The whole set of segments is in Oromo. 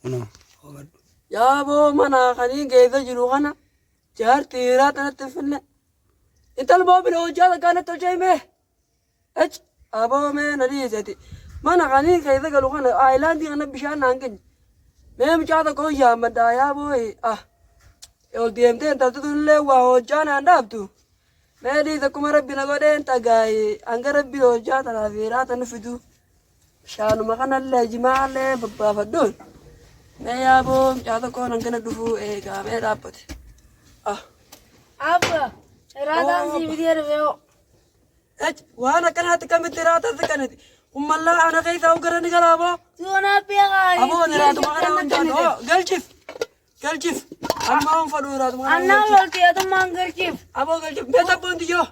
Uno. يا ابو منا خليني كذا جلوخنا جار تيرات انا تفنى انت الموبل هو جالا كانت توجي مه اج ابو ما نريزتي منا خليني كذا جلوخنا ايلاندي انا بشان نانكن ما مجادا كو يا مدا يا ابو يول ديمتي انت تقول له وهو جانا اندابتو ما دي تكم ربنا غدين تغاي ان ربي هو جاتا تيرات انا فدو شانو ما كان الله جماعه له بابا فدون ما يا ابو جاتا كون ان كنا دفو ما دابت أبا رادان سي بدير فيو اج وانا كانت كم تيرات كانت ام الله انا كيف اوغرني غلابو تونا بيغا ابو نراتو ما انا قال شيف اما هم فدورات ما أنا لولتي أتو مانغر كيف ابو قال شيف متى بونديو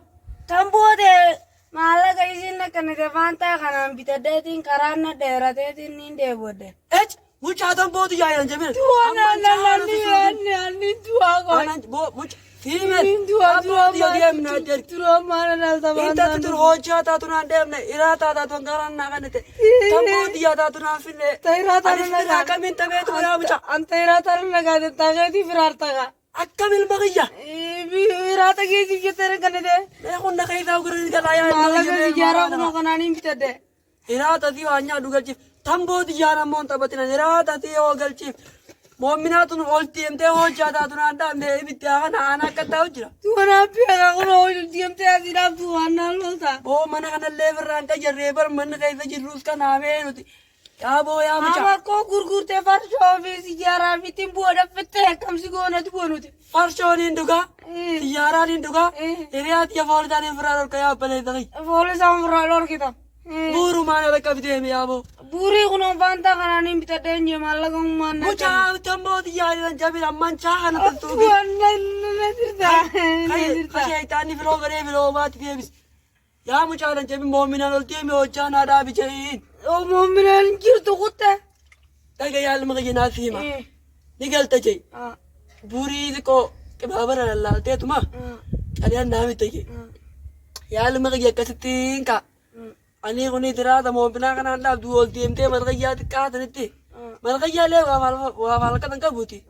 تنبوده مالا كيسين كنت فانتا كنان بتدتين كرانا ديراتين نين ديبوده اج مش هذا بود جاي جميل وانا ناني توا انا مش في من ابو دي من هدير ترى ما انا انت تروح جاتا تنا دمنا اراتا تا تنقرنا كانت تمو دي تا تنا في تيراتا انا كم انت بيت ولا مش انت تيراتا نغاد تاغدي فرارتا اكمل بقيه بيراتا كيسي كتر كنده ما كنا كيف اوغرني قال يا مالا كيجارا كنا كنانين بتده اراتا دي وانيا دوغل شيف تمبو دي جانا مون تبتنا اراتا دي اوغل شيف مؤمنات قلتي امتى هو جاتا تنا دم بيتها انا كتاوجرا تونا بيغا كنا ديمتي ازيرا بوانا لولتا او من كان الليفر رانك جريبر من كيف جروس كان عامل يا ابو يا مچا اما کو غرغرته فرشو في سيجارا في تيمبودا فتح كم سيغونا تبونوتي فرشونين دوغا سيارانين دوغا ريات يا فولدان فرار كيا بلي دغي فولي سامرا كده بورو ما لك بدي يا ابو بوري كنا فانتا كنانين بتدني مالا كم مانا مچا تمبو دي يا جابي لمن چا انا تتوبي وانا نزرتا شيطاني فلو غري فلو ما تبيس يا مچا جابي مؤمنان قلتي مي وجانا دا بيجين او مؤمنان جرتو قطه تاجي يا المغينا فيما نقلت جاي بوري ديكو كبابر الله تيتما انا نامي تجي يا المغيا كتتين كا أنا كوني ترى هذا مو بنا كنا نلعب دول تيم تيم مرغيا تكاد نتي مرغيا له وافال كذا كبوتي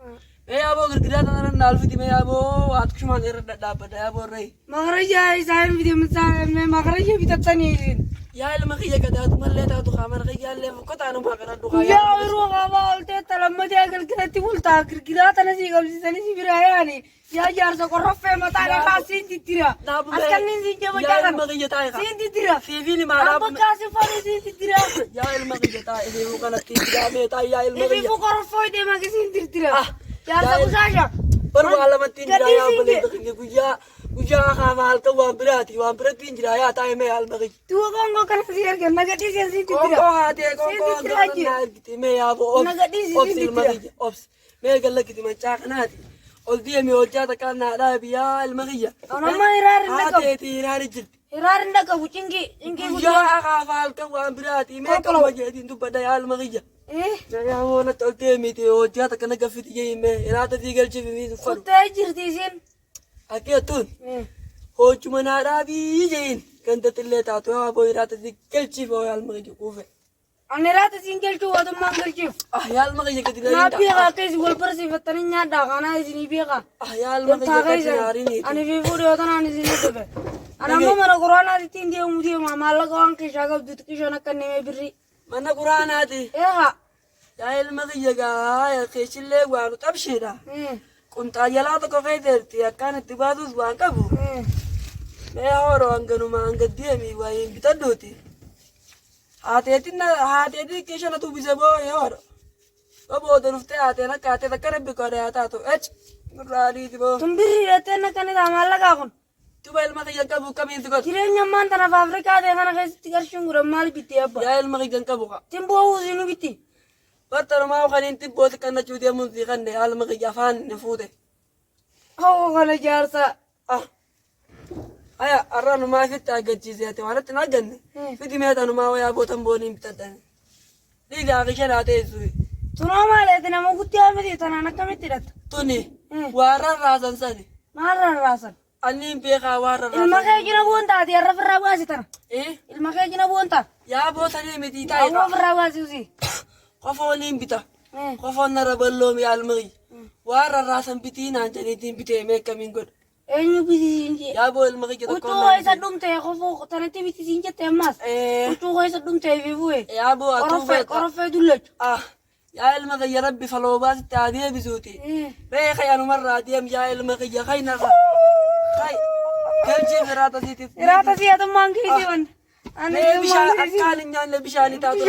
يا أبو غير أنا نالفتي يا أبو أتكلم شو ما غير دابا يا أبو ري مغرجا يساهم في مساهم مغرجا بتتنين يا المغيا كذا تملي تاتو خامر غيا له كذا أنا ما كنا دخايا يا روح أبالت تلمت يا كل كذا تقول تاكر كذا تنسي قبل سنة براياني يا جارس كرفة متاعنا خاصين تترى أسكنين زين جوا يا المغيا تاي سين تترى في فيني ما راب أبغى كاسي فاري سين تترى يا المغيا تاي إذا هو كان تترى ميتا يا إذا المغيا فوق كرفة ده ما كسين تترى يا سبزاجا baru alamat tinjau ya beli begini guja kamal ke wan berat tinjau ya tay me al bagi tuh kong kong kan sih kan naga di sini kong tidak hati kong na gitu me ya bo ops ilmagi ops me galak gitu macak nanti ol dia me ol jata kan ada biya ilmagi ana ma irarin daga hati irarin jid irarin daga bucingi ingi guja kamal ke wan berat me kalau jadi itu pada ilmagi يا هو أنا تقولي تي وجهت كنا قفيت جاي ما إرادة دي قال شيء في الفرق. كنت أجر تيزين. أكيد تون. هو cuma narabi jain kan tetile tato أبو إرادة دي قال شيء هو المغيج كوفه. أنا إرادة سينجل شو هذا ما قال شيء. يا المغيج كده. ما بيها كيس والبرس في التنين يدا أنا إزني بيها. يا المغيج كده ناريني. أنا في فوري هذا أنا إزني تبه. أنا ما مرة قرآن هذه تين دي ومدي ما مالا قوان كيشاقب دوت كيشانا كنني بري. mana Quran hati ya ilmu kerja ya kecil gua nu tabshira kunta yala to kafai derti akan tibadus gua kabu me oro anganu manga diemi wa bitadoti hati edi kishana tu bizabo ya oro abo dorufte hati na kate da karabbi kore ata to rari dibo tumbiri rete na kanida mala gakon tuba ilmu kerja kabu kamin tu kirenya man tana fabrika de kana kes tigar shungura mal biti abba ya ilmu kerja kabu ka timbo uzinu biti برتر ما وخلين تبوت كنا جودي منذ غني على مغي فان نفوده هو غلا جارسا أيا أرانو ما في تاجد جزياتي وانا تناجن في دميات أنا ما ويا بوتم بوني بتدان ليه ده عشان هاتيزوي تنو ما لقيتنا ما قلت يا مدي تنا أنا كم تريت توني وارا رازن سني ما راسن أني بيخا وارا رازن المخاجنا بونتا دي الرف الرواز ترى إيه المخاجنا بونتا يا بوت أني مدي تاي أبو الرواز يوزي قفوني بيتا Qofonna raballoom yaalmaqi. Warra raasan bitiinaan jedheetiin bitee meeqamiin godha. Eenyu bitisiin jee? Yaaboo ilmaqi jedha Utuu isa dhumte qofoo tanatti bitisiin jette ammas. Utuu isa dhumte fiifue. Yaaboo atuu beeka. Qoroffee dullachu. Yaa ilmaqi ya rabbi faloobaasitti haa deebisuuti. Beeka yanumarraa deem yaa ilmaqi ya kaynarra. Galchee firaata siitiif. Firaata siyatummaan keessiwan. Bishaan akkaan hin nyaanne bishaanii taatu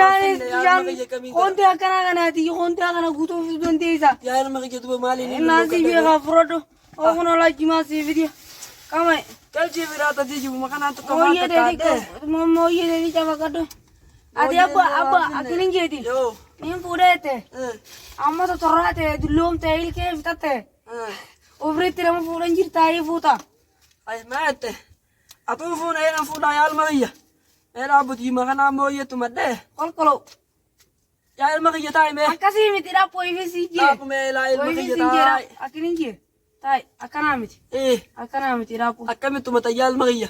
Honte akkana kanaati honte akkana guutuuf dandeessa. yaa ilmaqi jedhu maaliin Naasii beekaa fudhadhu. Oofun olaa jimaa siifidiya. Kamay. galchee firaata jibu makanaan tokko Mooyyee deedii mooyyee deedii cafaqadhu. Ati abba akkinin jeeti. Yoo. Niin fuudheete. Amma totorraate dulloomte ilkee fitatte. Ofirritti nama fuudhan jirtaayii fuuta. Ay maette. Atuu fuuna eenan fuudhaa yaa ilmaqiyya. Eenaa butii makanaa mooyyeetu maddee. Kolkolou. Yaa ilmaqiyya taa'ime. Akkasii miti dhaabbo ifisii jee. Dhaabumee laa ilmaqiyya taa'e. Akkinin jee. Taa'e akkanaa miti. Akkanaa miti dhaabbo. Akkamittu mata yaa ilmaqiyya.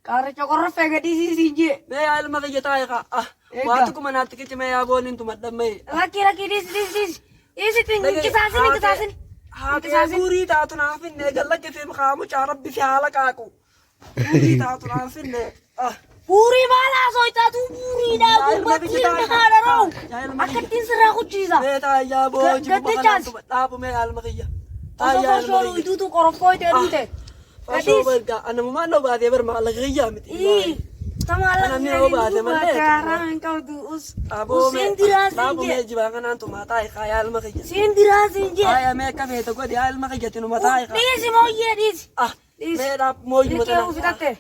Qaarricha qorroffee gadhiisii jee. Mee yaa ilmaqiyya taa'e kaa. Waa tokkuma naatti qicime yaa booniin tumadhammee. Lakki dhiisi. Dhiisitti qisaasini. Haatee buurii taatu naan finne gallakki fi maqaamu caarabbi fi haala qaaqu. Buurii taatu naan finne. Buurii maalaa soitaatu buuriidhaa gurbattiin haadha ra'u. Akkattiin sirraa kuchiisa. Mee taayyaa boojii Gaddachaas. dhaabumee yaa ilmaqiyya. Osoo shooluu ituutu qoroffoo itee dhumte. Osoo bargaa anamumaan dhoo baatee bar maallaqiyyaa miti. Tamaalaan hin qabdu us. Usiin diraasin dhaabumee jee. jibaa kanaan tumaa taa'e kaa yaa ilmaqiyya. Siin diraasin jee. Aya mee akka feete godhe yaa ilmaqiyya tinuma taa'e kaa. Dhiisi mooyyee dhiisi. Mee dhaab mooyyuma Ilkee tanaa. ufitatte.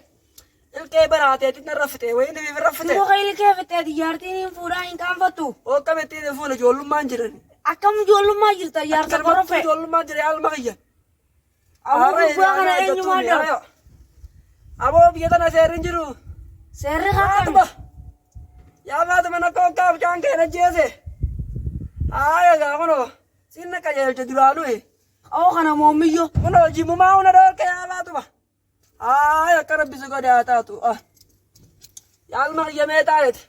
Ilkee baraateetiin nan raffite wayini fi raffite. Muka ilkee fittee jaartiin hin fuudhaa hin qaanfattu. Ookamettiin fuuna ijoollummaan jiran. Akkam ijoollummaa jirta jaarsa qoroffee. Ijoollummaan jira yaa ilmaqiyya. Aboo gubbaa kana eenyumaa dha. Aboo biyya tana seerri hin jiru. Seerri kakami. Faatuma. Yaa Faatuma na kookkaaf jaan keena jeese. Aya gaa kunoo. Sinna qajeelcha duraanuu. Oo kana moommiyyo. Kunoo jimumaa una dhoorke yaa Faatuma. Aya akka rabbisu godhe haa taatu. Yaa ilmaqiyya mee taa'eeti.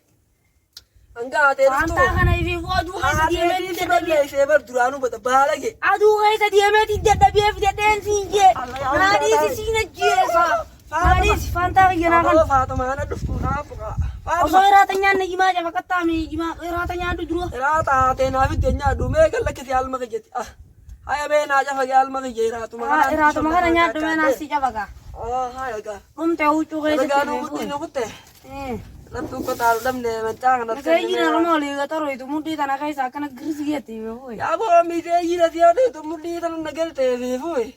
Hanga haatee dhuftu. Waantaa kana ifiif aduu keessa deemeetiin dadhabee. Ishee bar duraanuu bata baalage. Aduu keessa deemeetiin dadhabee fidadheen siin jee. Naadhiisi siin ajjeesa. Naadhiisi faantaa kiyyanaa kan. Aboo Faatuma ana dhuftu naafu kaa. Osoo hiraata nyaanne jimaa jafa qattaami jimaa hiraata nyaaddu dura. Hiraata haatee naaf itti nyaadhu mee gallakkisi yaa ilmaqiyyaati. Haya mee naa jafa yaa ilmaqiyya hiraatuma. Hiraatuma kana nyaaddu mee naasti jafaga. Haya gaa. Dhumte huccuu keessa Gaanuu guddin nukutte. Lamtu kotaal dhabne mancaa kana. Nagayyiin arma olii gatoroitu mudhii tana keessa akkana girsigeetti beekuun. Yaa boo miitee jira siyaadheetu mudhii kana nagaltee beekuun.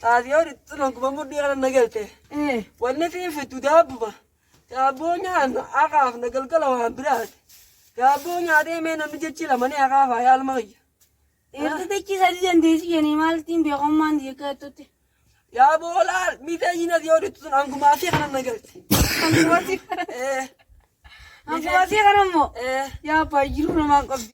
Taasiyoo dhittuun kuma mudhii kana nagaltee. Wanni fiifittu daabbuma. Daabboo nyaanna akaaf nagalgala waan biraati. Daabboo nyaatee mee namni jechi lamanii akaafaa yaa ilmaqiyya. Erga techi sadii dandeessi jennee maaltiin beekummaan jeeqatutti. Yaa boo laal miitee jina siyoo dhittuun hangumaa fi kana nagalte. Hangumaa si kana immoo. Yaa abbaa jiru namaan qabdi.